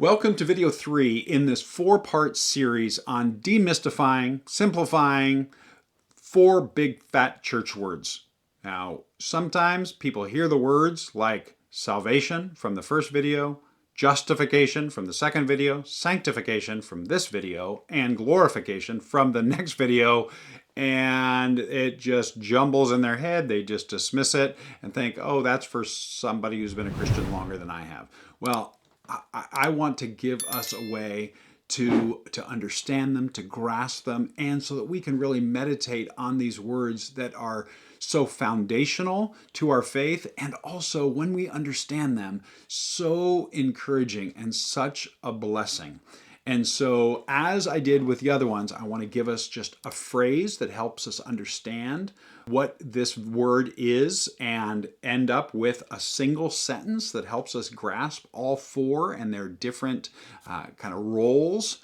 Welcome to video 3 in this 4-part series on demystifying, simplifying 4 big fat church words. Now, sometimes people hear the words like salvation from the first video, justification from the second video, sanctification from this video, and glorification from the next video, and it just jumbles in their head. They just dismiss it and think, oh, that's for somebody who's been a Christian longer than I have. Well, I want to give us a way to understand them, to grasp them, and so that we can really meditate on these words that are so foundational to our faith, and also, when we understand them, so encouraging and such a blessing. And so, as I did with the other ones, I want to give us just a phrase that helps us understand what this word is and end up with a single sentence that helps us grasp all 4 and their different kind of roles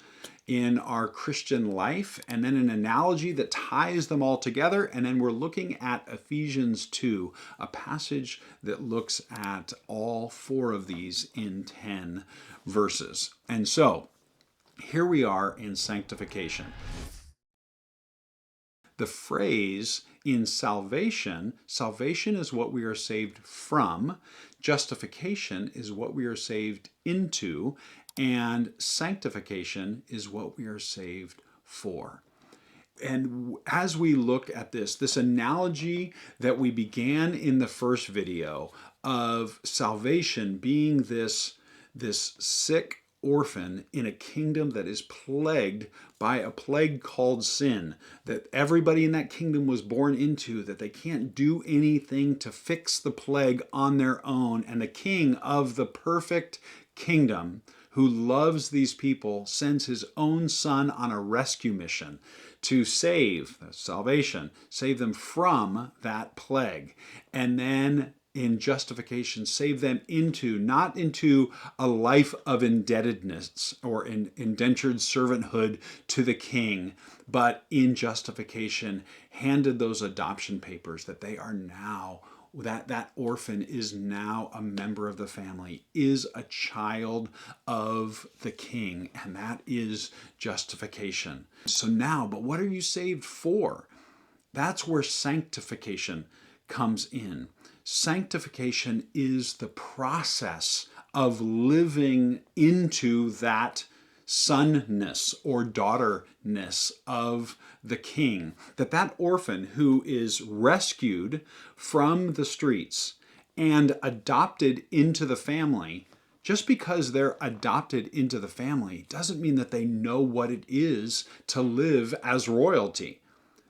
in our Christian life, and then an analogy that ties them all together. And then we're looking at Ephesians 2, a passage that looks at all 4 of these in 10 verses. And so, here we are in sanctification. The phrase in salvation is what we are saved from, justification is what we are saved into, and sanctification is what we are saved for. And as we look at this analogy that we began in the first video of salvation being this sick orphan in a kingdom that is plagued by a plague called sin, that everybody in that kingdom was born into, that they can't do anything to fix the plague on their own. And the king of the perfect kingdom, who loves these people, sends his own son on a rescue mission to save them from that plague. And then in justification, save them not into a life of indebtedness or indentured servanthood to the king, but in justification, handed those adoption papers that they are now, that orphan is now a member of the family, is a child of the king, and that is justification. So now, but what are you saved for? That's where sanctification comes in. Sanctification is the process of living into that sonness or daughterness of the king. That orphan who is rescued from the streets and adopted into the family, just because they're adopted into the family doesn't mean that they know what it is to live as royalty.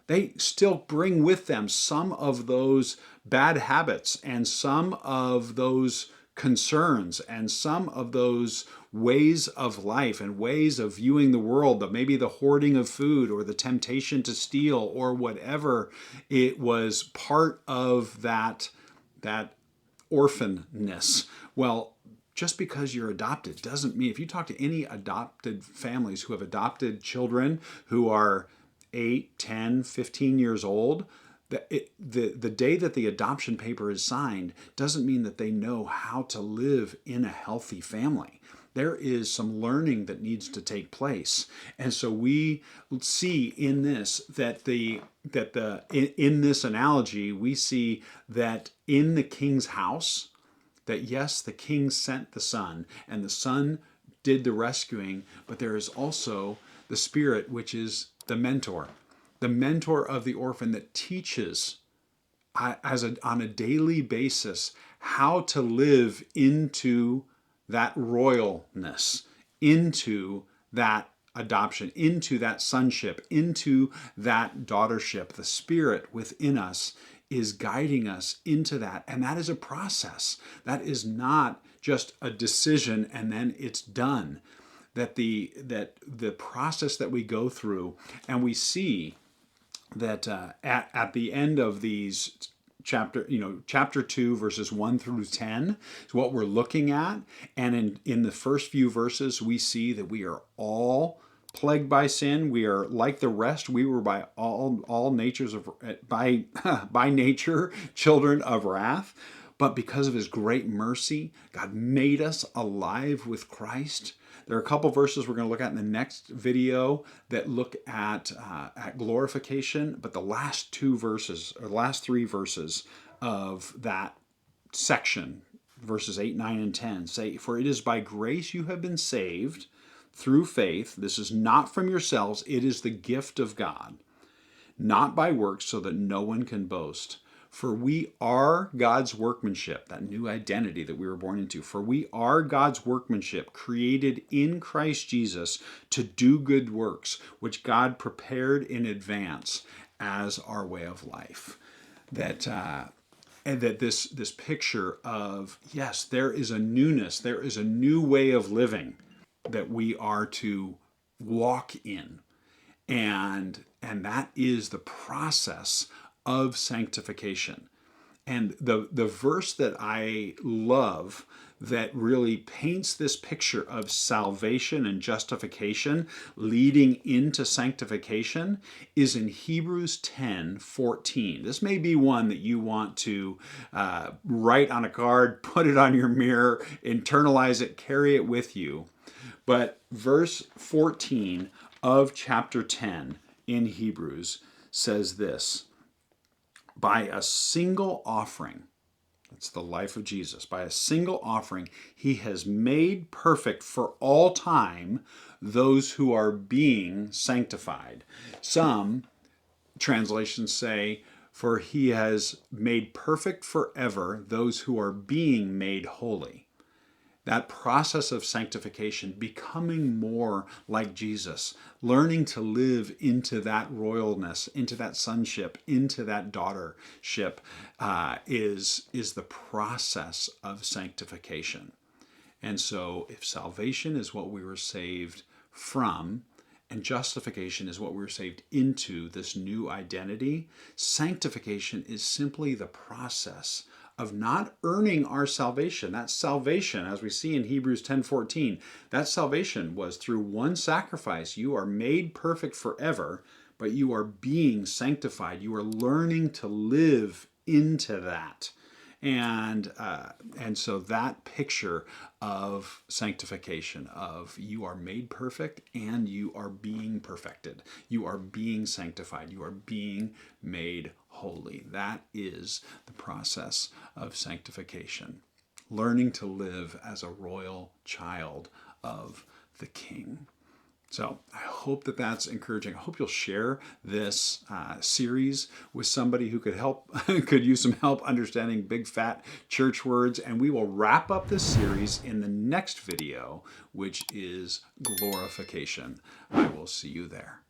They still bring with them some of those bad habits and some of those concerns and some of those ways of life and ways of viewing the world, that maybe the hoarding of food or the temptation to steal or whatever it was part of that orphanness. Well, just because you're adopted doesn't mean, if you talk to any adopted families who have adopted children who are 8, 10, 15 years old, the day that the adoption paper is signed doesn't mean that they know how to live in a healthy family. There is some learning that needs to take place. And so we see in this in this analogy, we see that in the king's house, that yes, the king sent the son, and the son did the rescuing, but there is also the Spirit, which is the mentor of the orphan, that teaches on a daily basis how to live into that royalness, into that adoption, into that sonship, into that daughtership. The Spirit within us is guiding us into that. And that is a process. That is not just a decision and then it's done. That the process that we go through, and we see that at the end of these chapter 2 verses 1 through 10 is what we're looking at. And in the first few verses, we see that we are all plagued by sin. We are like the rest. We were by all natures of by nature children of wrath. But because of his great mercy, God made us alive with Christ. There are a couple verses we're going to look at in the next video that look at glorification, but the last two verses, or the last three verses of that section, verses 8, 9, and 10, say, "For it is by grace you have been saved through faith. This is not from yourselves, it is the gift of God, not by works, so that no one can boast. For we are God's workmanship," that new identity that we were born into. "For we are God's workmanship, created in Christ Jesus to do good works, which God prepared in advance as our way of life." And that this picture of, yes, there is a newness, there is a new way of living that we are to walk in. And that is the process of sanctification. And the verse that I love that really paints this picture of salvation and justification leading into sanctification is in Hebrews 10:14. This may be one that you want to write on a card, put it on your mirror, internalize it, carry it with you. But verse 14 of chapter 10 in Hebrews says this: "By a single offering," that's the life of Jesus, "by a single offering, he has made perfect for all time those who are being sanctified." Some translations say, "For he has made perfect forever those who are being made holy." That process of sanctification, becoming more like Jesus, learning to live into that royalness, into that sonship, into that daughtership, is the process of sanctification. And so if salvation is what we were saved from, and justification is what we're saved into, this new identity, sanctification is simply the process of not earning our salvation. That salvation, as we see in Hebrews 10:14, that salvation was through one sacrifice. You are made perfect forever, but you are being sanctified. You are learning to live into that. And so that picture of sanctification, of you are made perfect and you are being perfected. You are being sanctified. You are being made holy. That is the process of sanctification. Learning to live as a royal child of the King. So I hope that that's encouraging. I hope you'll share this series with somebody who could use some help understanding big fat church words. And we will wrap up this series in the next video, which is glorification. I will see you there.